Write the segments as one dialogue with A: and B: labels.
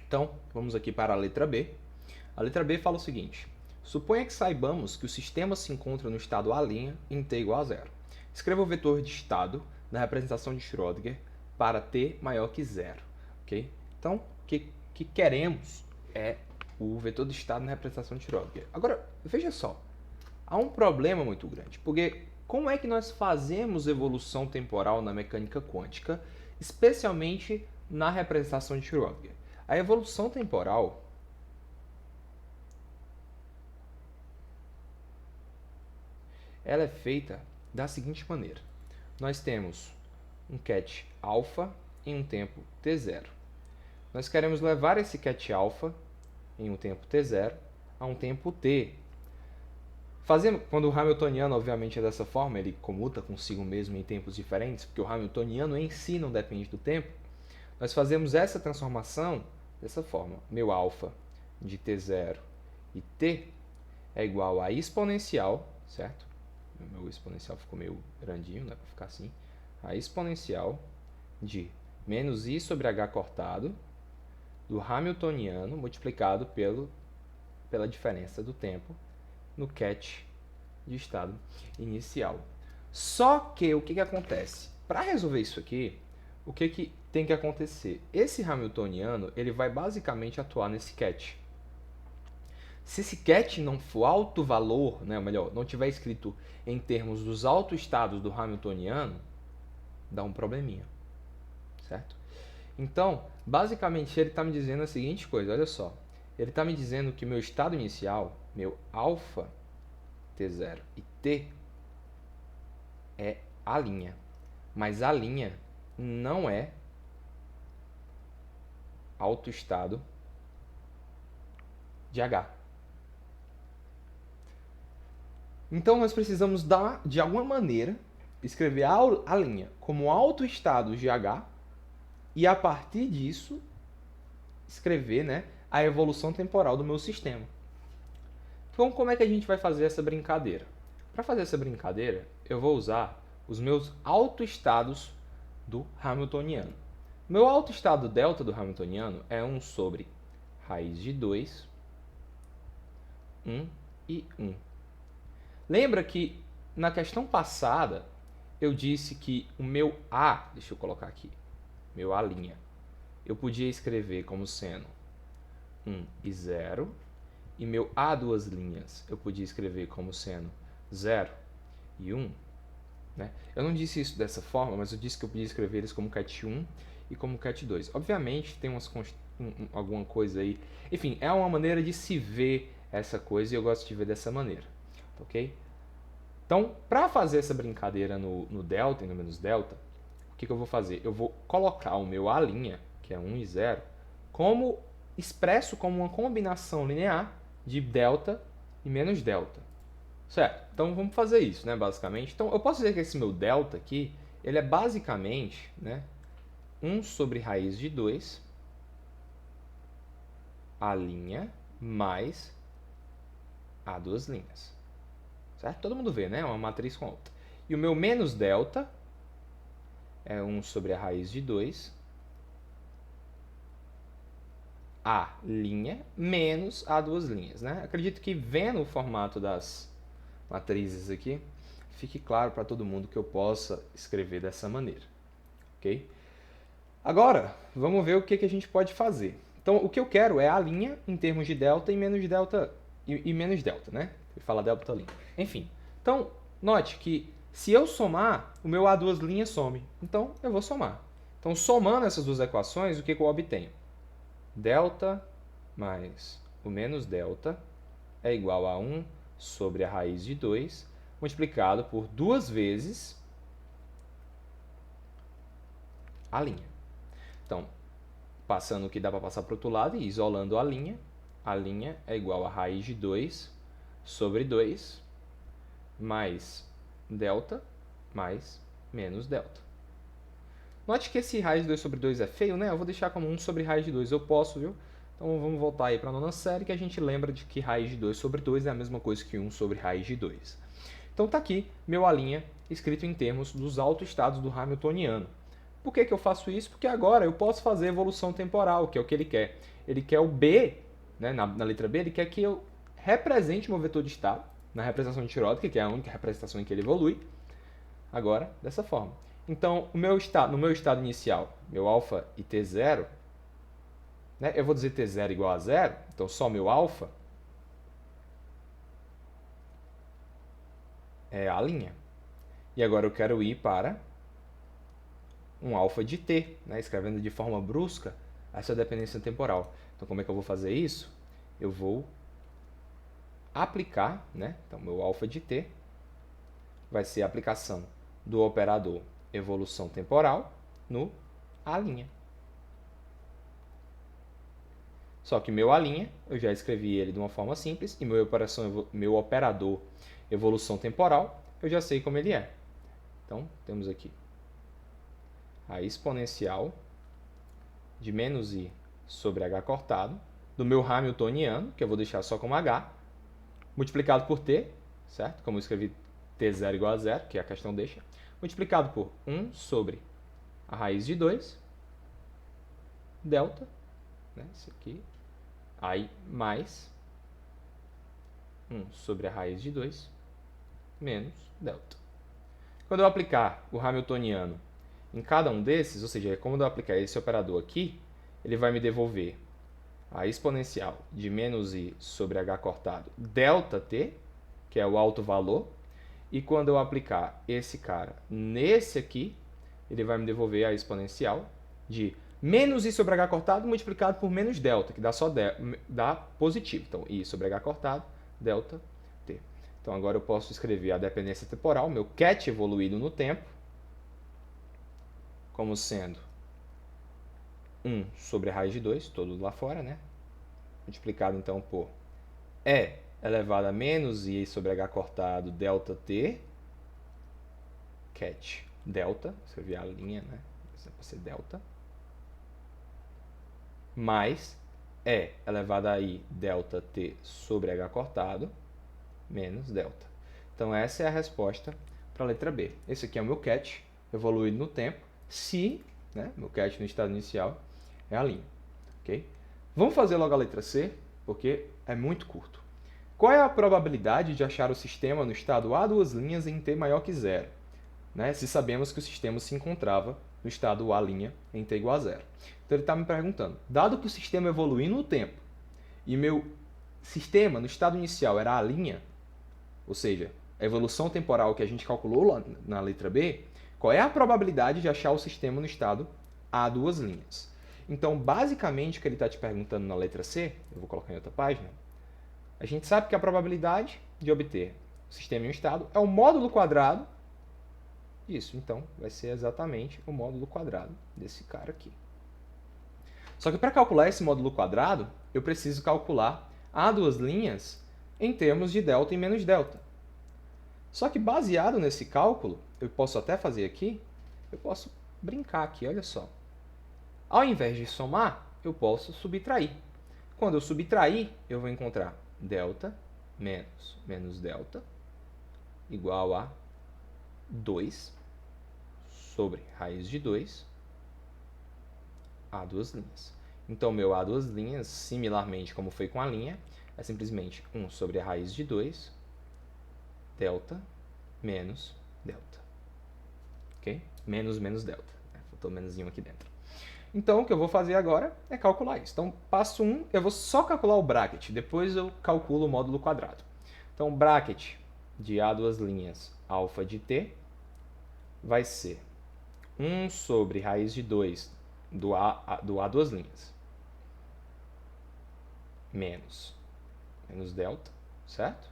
A: Então, vamos aqui para a letra B. A letra B fala o seguinte: suponha que saibamos que o sistema se encontra no estado A' em t igual a zero. Escreva o vetor de estado da representação de Schrödinger para t maior que zero. Okay? Então, o que queremos é o vetor de estado na representação de Schrödinger. Agora, veja só, há um problema muito grande, porque como é que nós fazemos evolução temporal na mecânica quântica, especialmente na representação de Schrödinger? A evolução temporal ela é feita da seguinte maneira. Nós temos um ket alfa em um tempo t0. Nós queremos levar esse ket alfa em um tempo t0 a um tempo t. Quando o hamiltoniano, obviamente, é dessa forma, ele comuta consigo mesmo em tempos diferentes, porque o hamiltoniano em si não depende do tempo, nós fazemos essa transformação dessa forma. Meu alfa de t0 e t é igual a exponencial, certo? Meu exponencial ficou meio grandinho, né, para ficar assim. A exponencial de menos i sobre h cortado do hamiltoniano multiplicado pela diferença do tempo no ket de estado inicial. Só que o que acontece? Para resolver isso aqui, o que tem que acontecer? Esse hamiltoniano ele vai basicamente atuar nesse ket. Se esse ket não for alto valor, né, ou melhor, não tiver escrito em termos dos autoestados do hamiltoniano, dá um probleminha, certo? Então, basicamente, ele está me dizendo a seguinte coisa, olha só. Ele está me dizendo que meu estado inicial, meu alfa, t0 e t, é a linha. Mas a linha não é autoestado de H. Então, nós precisamos de alguma maneira, escrever a linha como autoestado de H e, a partir disso, escrever, né, a evolução temporal do meu sistema. Então, como é que a gente vai fazer essa brincadeira? Para fazer essa brincadeira, eu vou usar os meus autoestados do hamiltoniano. Meu autoestado delta do hamiltoniano é 1 sobre raiz de 2, 1 e 1. Lembra que na questão passada eu disse que o meu A, deixa eu colocar aqui, meu A', eu podia escrever como sendo 1 e 0, e meu A duas linhas eu podia escrever como sendo 0 e 1. Né? Eu não disse isso dessa forma, mas eu disse que eu podia escrever eles como ket 1 e como ket 2. Obviamente tem alguma coisa aí. Enfim, é uma maneira de se ver essa coisa e eu gosto de ver dessa maneira. Ok? Então, para fazer essa brincadeira no delta e no menos delta, o que eu vou fazer? Eu vou colocar o meu A', que é 1 e 0, expresso como uma combinação linear de delta e menos delta. Certo? Então vamos fazer isso, né, basicamente. Então eu posso dizer que esse meu delta aqui, ele é basicamente, né, 1 sobre raiz de 2, a linha, mais a duas linhas. Certo? Todo mundo vê, né? Uma matriz com outra. E o meu menos delta é 1 sobre a raiz de 2, a linha, menos a duas linhas, né? Acredito que vendo o formato das matrizes aqui, fique claro para todo mundo que eu possa escrever dessa maneira, ok? Agora, vamos ver o que a gente pode fazer. Então, o que eu quero é a linha em termos de delta e menos delta, menos delta, né? Eu falo delta linha. Enfim, então, note que se eu somar, o meu A duas linhas some. Então, eu vou somar. Então, somando essas duas equações, o que eu obtenho? Delta mais o menos delta é igual a 1 sobre a raiz de 2, multiplicado por duas vezes a linha. Então, passando o que dá para passar para o outro lado e isolando a linha é igual a raiz de 2 sobre 2 mais delta mais menos delta. Note que esse raiz de 2 sobre 2 é feio, né? Eu vou deixar como 1 sobre raiz de 2. Eu posso, viu? Então vamos voltar aí para a nona série que a gente lembra de que raiz de 2 sobre 2 é a mesma coisa que 1 sobre raiz de 2. Então tá aqui meu A' escrito em termos dos autoestados do hamiltoniano. Por que eu faço isso? Porque agora eu posso fazer evolução temporal, que é o que ele quer. Ele quer o B, né, na letra B, ele quer que eu represente meu vetor de estado, na representação de Schroeder, que é a única representação em que ele evolui, agora dessa forma. Então, no meu estado inicial, meu alfa e t0, né, eu vou dizer t0 igual a 0, então só meu alfa é a linha. E agora eu quero ir para um alfa de t, né, escrevendo de forma brusca essa dependência temporal. Então, como é que eu vou fazer isso? Eu vou aplicar, né? Então, meu alfa de t vai ser a aplicação do operador evolução temporal no A'. Só que meu A', eu já escrevi ele de uma forma simples, e meu operador evolução temporal, eu já sei como ele é. Então, temos aqui a exponencial de menos i sobre h cortado, do meu hamiltoniano, que eu vou deixar só como h, multiplicado por t, certo? Como eu escrevi t0 igual a 0, que a questão deixa, multiplicado por 1 sobre a raiz de 2, delta, né? Isso aqui, aí mais 1 sobre a raiz de 2, menos delta. Quando eu aplicar o hamiltoniano em cada um desses, ou seja, quando eu aplicar esse operador aqui, ele vai me devolver a exponencial de menos i sobre h cortado delta t, que é o alto valor, e quando eu aplicar esse cara nesse aqui, ele vai me devolver a exponencial de menos i sobre h cortado multiplicado por menos delta, que dá positivo. Então, i sobre h cortado, delta t. Então, agora eu posso escrever a dependência temporal, meu ket evoluído no tempo, como sendo 1 sobre a raiz de 2, todo lá fora, né? Multiplicado, então, por E elevado a menos I sobre H cortado delta T, ket delta, escrevi a linha, né? Isso vai ser delta, mais E elevado a I delta T sobre H cortado, menos delta. Então, essa é a resposta para a letra B. Esse aqui é o meu ket evoluído no tempo, se, né, meu ket no estado inicial é a linha. Okay? Vamos fazer logo a letra C, porque é muito curto. Qual é a probabilidade de achar o sistema no estado A duas linhas em t maior que zero? Né? Se sabemos que o sistema se encontrava no estado A' em t igual a zero. Então ele está me perguntando, dado que o sistema evoluiu no tempo e meu sistema no estado inicial era A', ou seja, a evolução temporal que a gente calculou lá na letra B, qual é a probabilidade de achar o sistema no estado A duas linhas? Então, basicamente, o que ele está te perguntando na letra C, eu vou colocar em outra página, a gente sabe que a probabilidade de obter o sistema em um estado é o módulo quadrado disso. Então, vai ser exatamente o módulo quadrado desse cara aqui. Só que para calcular esse módulo quadrado, eu preciso calcular A duas linhas em termos de delta e menos delta. Só que baseado nesse cálculo, eu posso até fazer aqui, eu posso brincar aqui, olha só. Ao invés de somar, eu posso subtrair. Quando eu subtrair, eu vou encontrar delta menos delta igual a 2 sobre raiz de 2 A duas linhas. Então, meu A duas linhas, similarmente como foi com a linha, é simplesmente 1 sobre a raiz de 2 delta menos delta. Ok? Menos delta. Faltou menosinho aqui dentro. Então, o que eu vou fazer agora é calcular isso. Então, passo 1, eu vou só calcular o bracket, depois eu calculo o módulo quadrado. Então, o bracket de A duas linhas alfa de t vai ser 1 sobre raiz de 2 do A duas linhas menos delta, certo?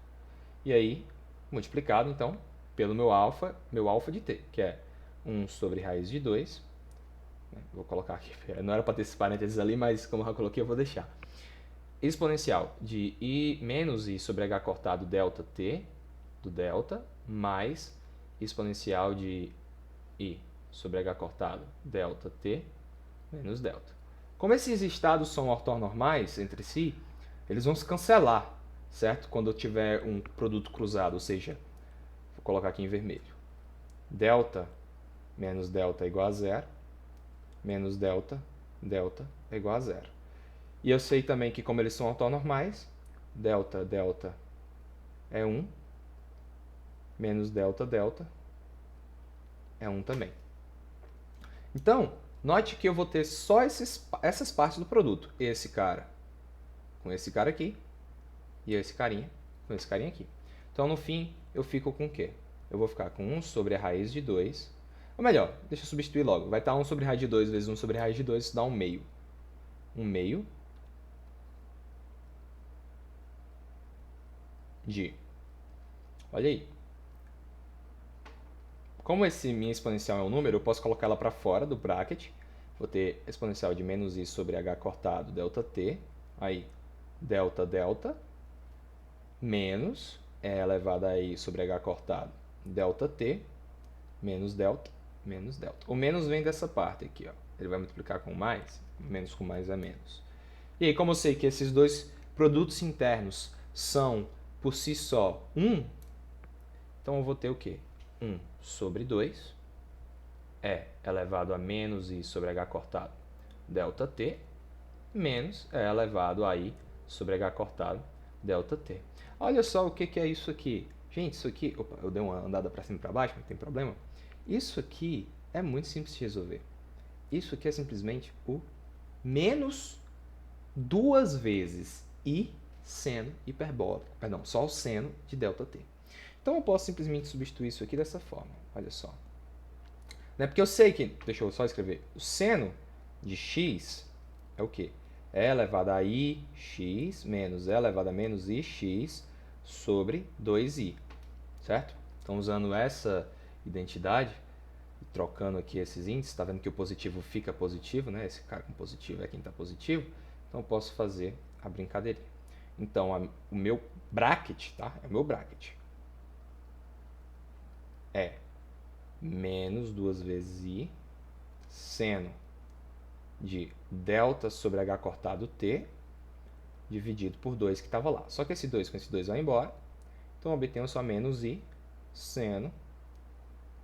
A: E aí, multiplicado, então, pelo meu alfa de t, que é 1 sobre raiz de 2. Vou colocar aqui, não era para ter esses parênteses ali, mas como eu já coloquei, eu vou deixar. Exponencial de i menos i sobre h cortado delta t, do delta, mais exponencial de i sobre h cortado delta t, menos delta. Como esses estados são ortonormais entre si, eles vão se cancelar, certo? Quando eu tiver um produto cruzado, ou seja, vou colocar aqui em vermelho. Delta menos delta igual a zero. menos delta, delta é igual a zero. E eu sei também que como eles são ortonormais, delta, delta é 1, menos delta, delta é 1 também. Então, note que eu vou ter só essas partes do produto. Esse cara com esse cara aqui e esse carinha com esse carinha aqui. Então, no fim, eu fico com o quê? Eu vou ficar com 1 sobre a raiz de 2. Ou melhor, deixa eu substituir logo. Vai estar 1 sobre a raiz de 2 vezes 1 sobre a raiz de 2, isso dá 1 meio. 1 meio de... Olha aí. Como esse minha exponencial é um número, eu posso colocar ela para fora do bracket. Vou ter exponencial de menos i sobre h cortado delta t. Aí, delta, delta, menos e elevado a i sobre h cortado delta t, menos delta, menos delta. O menos vem dessa parte aqui, ó. Ele vai multiplicar com mais, menos com mais é menos. E aí, como eu sei que esses dois produtos internos são, por si só, 1, então eu vou ter o quê? 1 sobre 2 é elevado a menos i sobre h cortado delta t, menos é elevado a i sobre h cortado delta t. Olha só o que é isso aqui. Gente, isso aqui... Opa, eu dei uma andada para cima e para baixo, não tem problema. Isso aqui é muito simples de resolver. Isso aqui é simplesmente o menos 2 vezes i seno hiperbólico. Perdão, só o seno de delta t. Então eu posso simplesmente substituir isso aqui dessa forma. Olha só. Né? Porque eu sei que... Deixa eu só escrever. O seno de x é o quê? É elevado a ix menos é elevado a menos ix sobre 2i. Certo? Então, usando essa identidade, trocando aqui esses índices, está vendo que o positivo fica positivo, né? Esse cara com positivo é quem está positivo. Então, eu posso fazer a brincadeirinha. Então, o meu bracket, tá? É o meu bracket. É menos 2 vezes i seno de delta sobre h cortado t dividido por 2 que estava lá. Só que esse 2 com esse 2 vai embora. Então, eu obtenho só menos i seno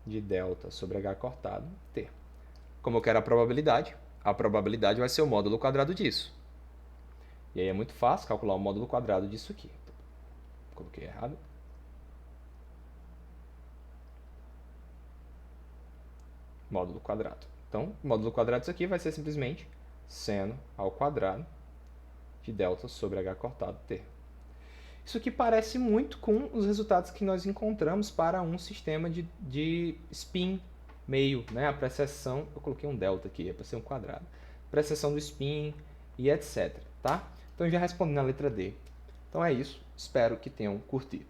A: de delta sobre h cortado t. Como eu quero a probabilidade vai ser o módulo quadrado disso. E aí é muito fácil calcular o módulo quadrado disso aqui. Coloquei errado. Módulo quadrado. Então, o módulo quadrado disso aqui vai ser simplesmente seno ao quadrado de delta sobre h cortado t. Isso aqui parece muito com os resultados que nós encontramos para um sistema de spin meio, né? A precessão, eu coloquei um delta aqui, é para ser um quadrado. Precessão do spin e etc, tá? Então, já respondi na letra D. Então é isso, espero que tenham curtido.